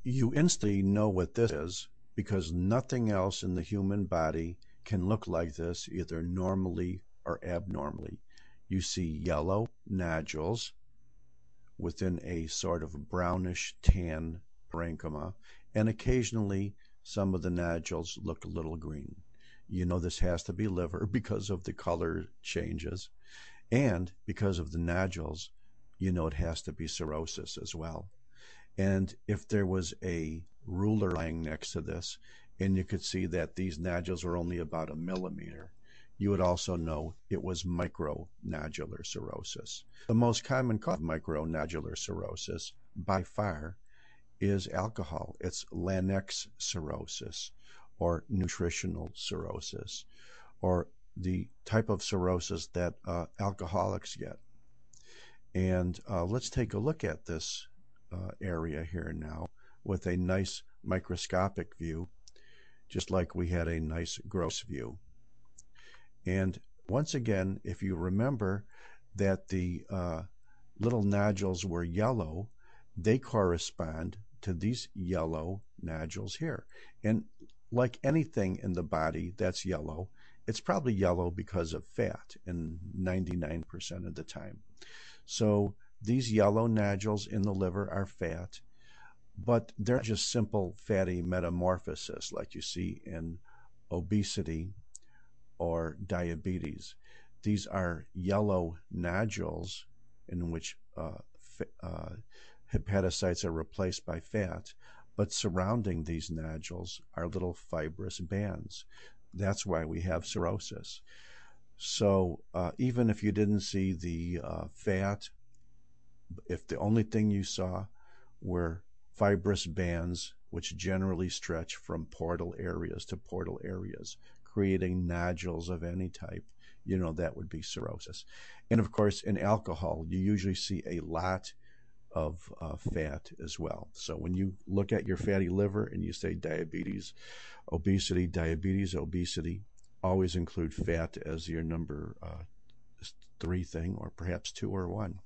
You instantly know what this is because nothing else in the human body can look like this, either normally or abnormally. You see yellow nodules within a sort of brownish tan parenchyma, and occasionally some of the nodules look a little green. You know this has to be liver because of the color changes, and because of the nodules, you know it has to be cirrhosis as well. And if there was a ruler lying next to this, and you could see that these nodules were only about 1 millimeter, you would also know it was micronodular cirrhosis. The most common cause of micronodular cirrhosis, by far, is alcohol. It's Laennec's cirrhosis, or nutritional cirrhosis, or the type of cirrhosis that alcoholics get. And let's take a look at this area here now with a nice microscopic view, just like we had a nice gross view. And once again, if you remember that the little nodules were yellow, they correspond to these yellow nodules here. And like anything in the body that's yellow, it's probably yellow because of fat in 99% of the time. So these yellow nodules in the liver are fat, but they're just simple fatty metamorphosis like you see in obesity or diabetes. These are yellow nodules in which hepatocytes are replaced by fat, but surrounding these nodules are little fibrous bands. That's why we have cirrhosis. So even if you didn't see the fat, if the only thing you saw were fibrous bands, which generally stretch from portal areas to portal areas, creating nodules of any type, you know that would be cirrhosis. And of course, in alcohol, you usually see a lot of fat as well. So when you look at your fatty liver and you say diabetes, obesity, always include fat as your number 3 thing, or perhaps 2 or 1.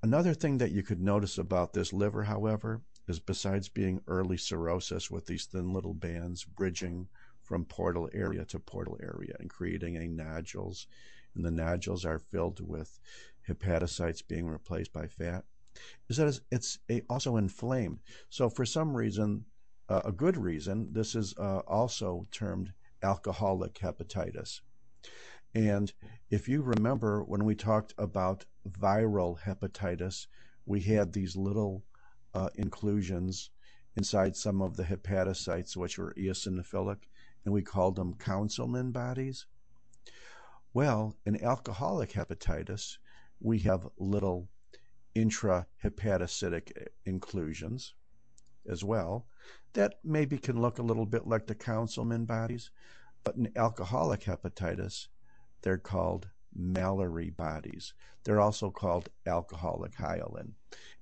Another thing that you could notice about this liver, however, is besides being early cirrhosis with these thin little bands bridging from portal area to portal area and creating a nodules, and the nodules are filled with hepatocytes being replaced by fat, is that it's also inflamed. So for some reason, a good reason, this is also termed alcoholic hepatitis. And if you remember when we talked about viral hepatitis, we had these little inclusions inside some of the hepatocytes, which were eosinophilic, and we called them councilman bodies. Well, in alcoholic hepatitis, we have little intrahepatocytic inclusions as well that maybe can look a little bit like the councilman bodies, but in alcoholic hepatitis, they're called Mallory bodies. They're also called alcoholic hyaline.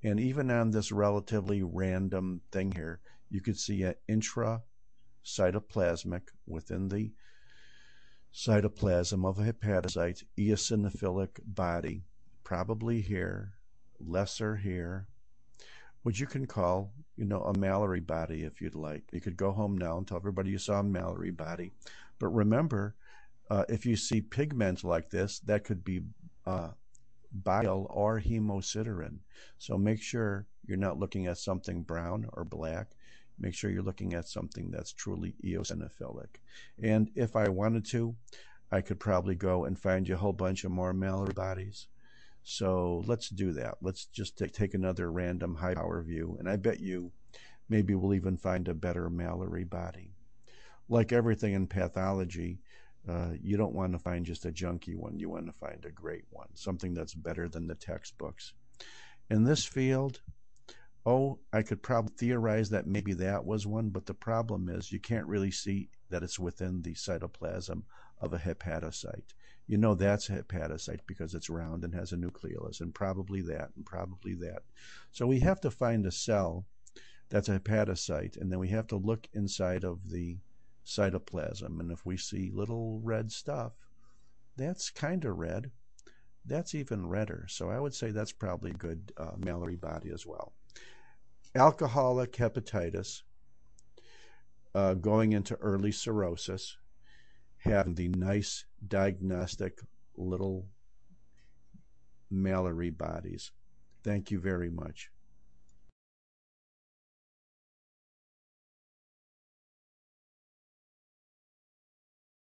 And even on this relatively random thing here, you could see an intracytoplasmic within the cytoplasm of a hepatocyte, eosinophilic body, probably here, lesser here, which you can call, a Mallory body if you'd like. You could go home now and tell everybody you saw a Mallory body. But remember, if you see pigment like this, that could be bile or hemosiderin. So make sure you're not looking at something brown or black. Make sure you're looking at something that's truly eosinophilic. And if I wanted to, I could probably go and find you a whole bunch of more Mallory bodies. So let's do that. Let's just take another random high power view, and I bet you maybe we'll even find a better Mallory body. Like everything in pathology, you don't want to find just a junky one. You want to find a great one, something that's better than the textbooks. In this field, I could probably theorize that maybe that was one, but the problem is you can't really see that it's within the cytoplasm of a hepatocyte. You know that's a hepatocyte because it's round and has a nucleolus, and probably that, and probably that. So we have to find a cell that's a hepatocyte, and then we have to look inside of the cytoplasm, and if we see little red stuff, that's kind of red. That's even redder. So I would say that's probably a good Mallory body as well. alcoholic hepatitis, going into early cirrhosis, having the nice diagnostic little Mallory bodies. Thank you very much.